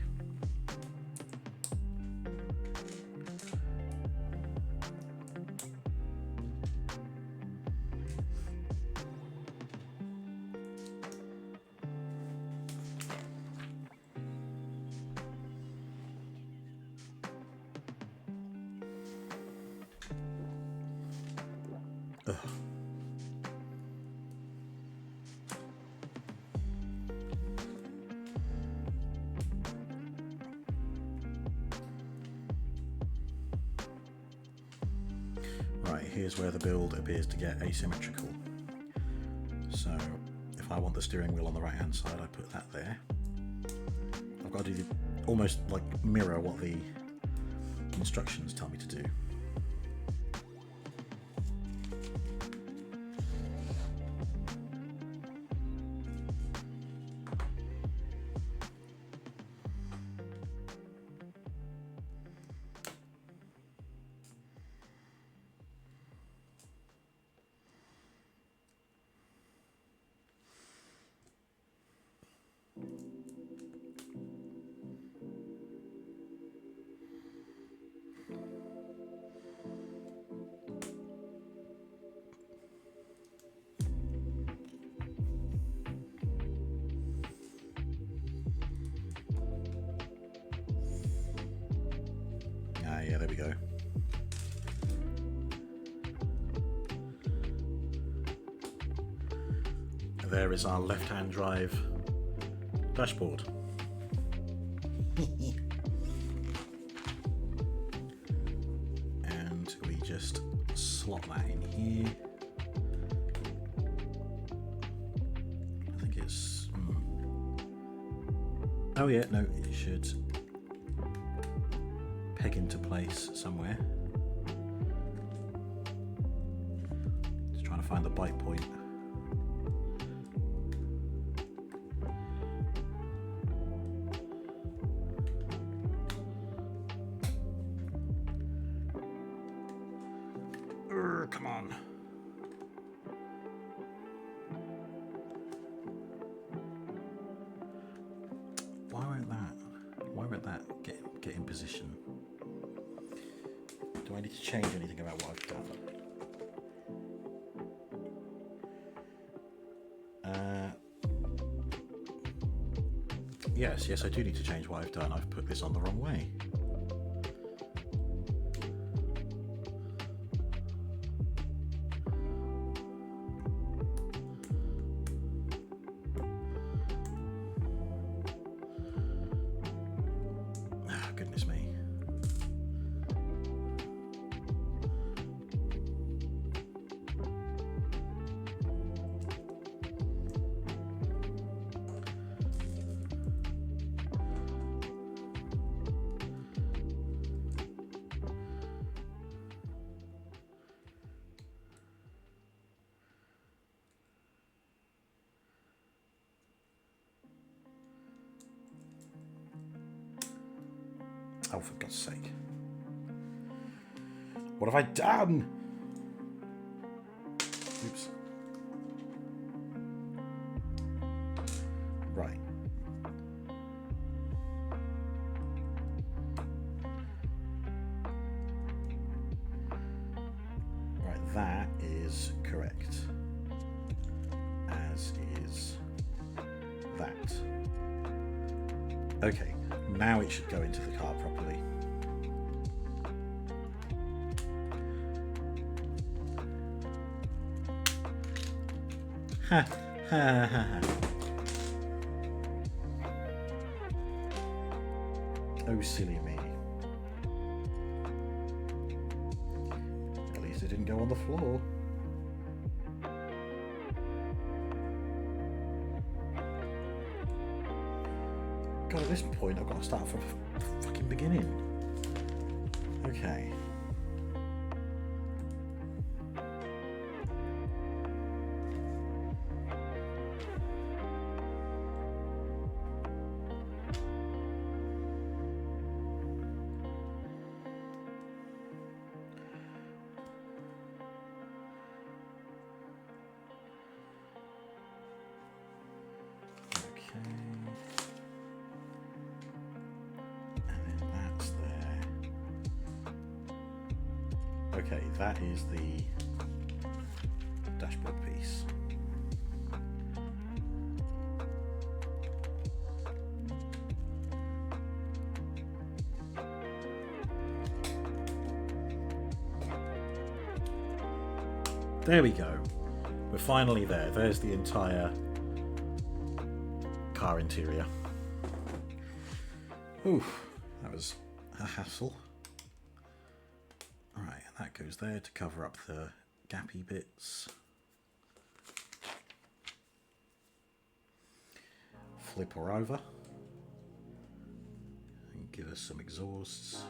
Ugh. Right, here's where the build appears to get asymmetrical. So if I want the steering wheel on the right hand side, I put that there. I've got to do almost like mirror what the instructions tell me to do. Yeah, there we go. There is our left-hand drive dashboard. And we just slot that in here. I think it's... Oh yeah, no, it should peg into place somewhere. Just trying to find the bite point. Come on. Why won't that get in position? Do I need to change anything about what I've done? Yes, I do need to change what I've done. I've put this on the wrong way. Ah, goodness me. Oh, for God's sake. What have I done? Oops. Right. Right, that is correct. As is that. Okay, now it should go into the car properly. Ha ha ha ha. Oh, silly me. At least it didn't go on the floor. God, at this point I've got to start from the fucking beginning. Okay. Okay, that is the dashboard piece. There we go. We're finally there. There's the entire car interior. Oof, that was a hassle. Right, and that goes there to cover up the gappy bits. Flip her over and give us some exhausts.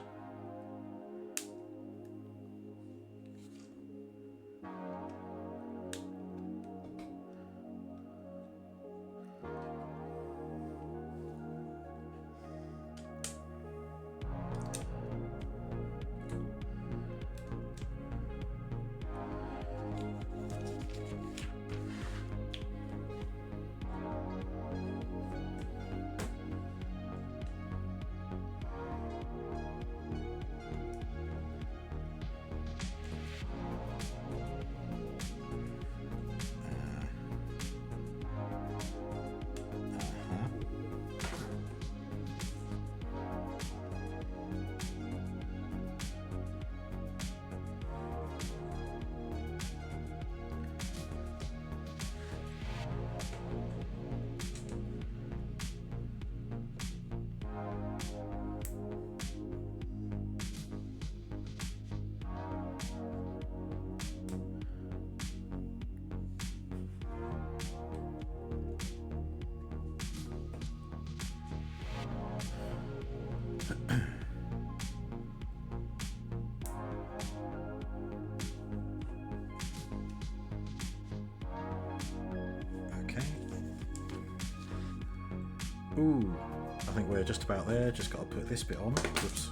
Ooh, I think we're just about there. Just got to put this bit on. Whoops.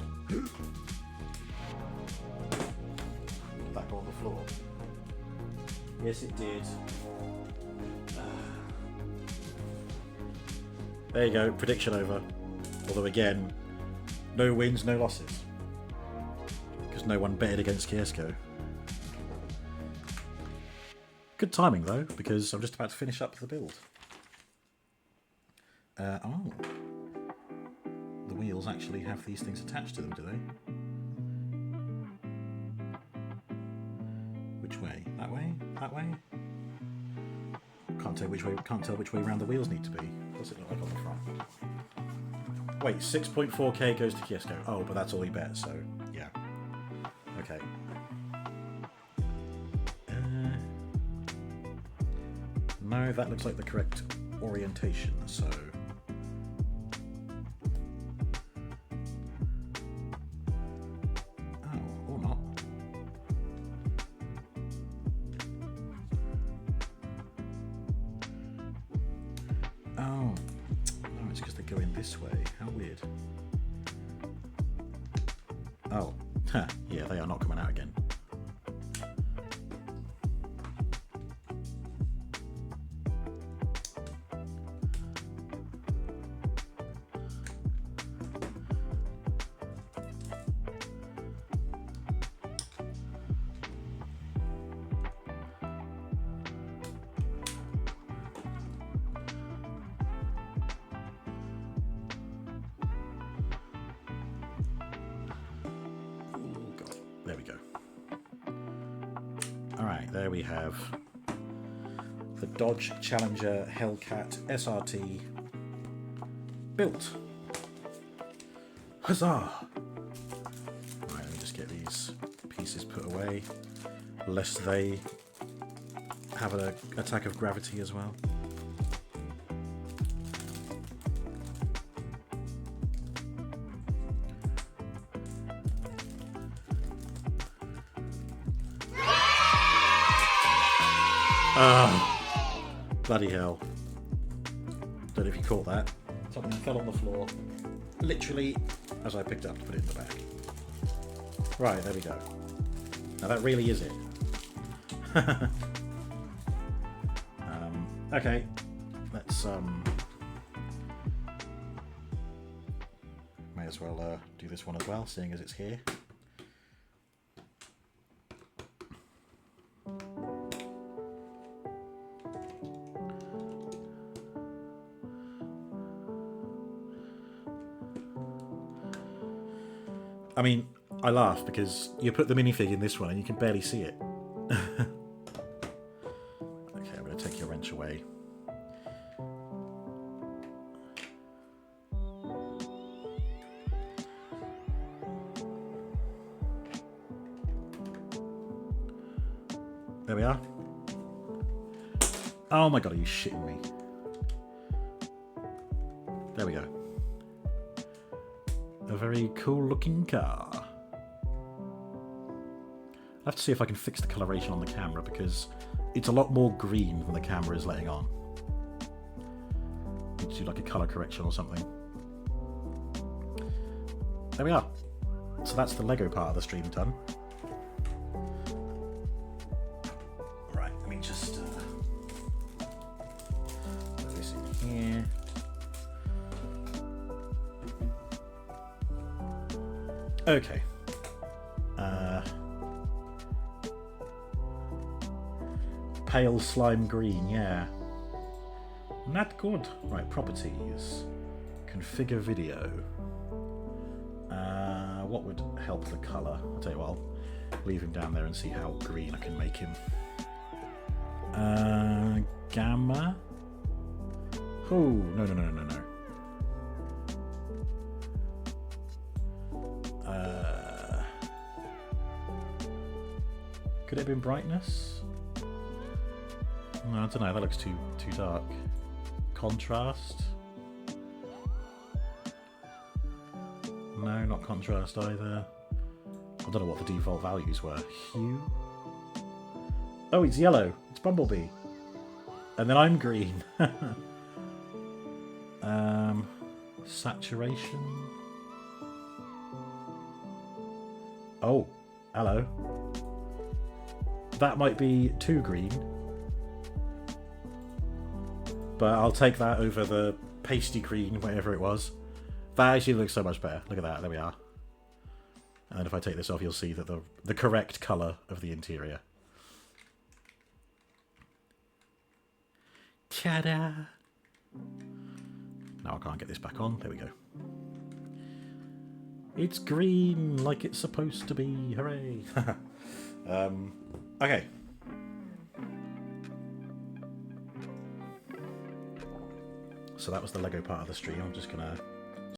That got on the floor. Yes, it did. There you go. Prediction over. Although again, no wins, no losses. Because no one betted against Kiesco. Good timing though, because I'm just about to finish up the build. Oh, the wheels actually have these things attached to them, do they? Which way? That way? That way? Can't tell which way around the wheels need to be. What's it look like on the front? Wait, 6.4k goes to Kiesco. Oh, but that's all he bet, so yeah. Okay. No, that looks like the correct orientation, so... Oh, or not. Oh. No, it's because they go in this way. How weird. Oh. Yeah, they are not coming out again. There we go. Alright, there we have the Dodge Challenger Hellcat SRT built. Huzzah! Right, let me just get these pieces put away, lest they have an attack of gravity as well. Oh, bloody hell. Don't know if you caught that. Something fell on the floor, literally as I picked up to put it in the bag. Right, there we go. Now that really is it. Okay, let's may as well do this one as well, seeing as it's here. I mean, I laugh because you put the minifig in this one and you can barely see it. Okay, I'm going to take your wrench away. There we are. Oh my god, are you shitting me? There we go. A very cool looking car. I have to see if I can fix the coloration on the camera because it's a lot more green than the camera is letting on. Need to do like a colour correction or something. There we are. So that's the Lego part of the stream done. Right, let me just put this in here. Okay. Pale slime green, yeah. Not good. Right, properties. Configure video. What would help the colour? I'll tell you what, I'll leave him down there and see how green I can make him. Gamma? Oh, no. Could it have been brightness? No, I don't know, that looks too dark. Contrast? No, not contrast either. I don't know what the default values were. Hue? Oh, it's yellow. It's Bumblebee. And then I'm green. Saturation? Oh, hello. That might be too green. But I'll take that over the pasty green, whatever it was. That actually looks so much better. Look at that, there we are. And then if I take this off, you'll see that the correct colour of the interior. Ta-da! Now I can't get this back on. There we go. It's green like it's supposed to be. Hooray! Okay. So that was the Lego part of the stream. I'm just gonna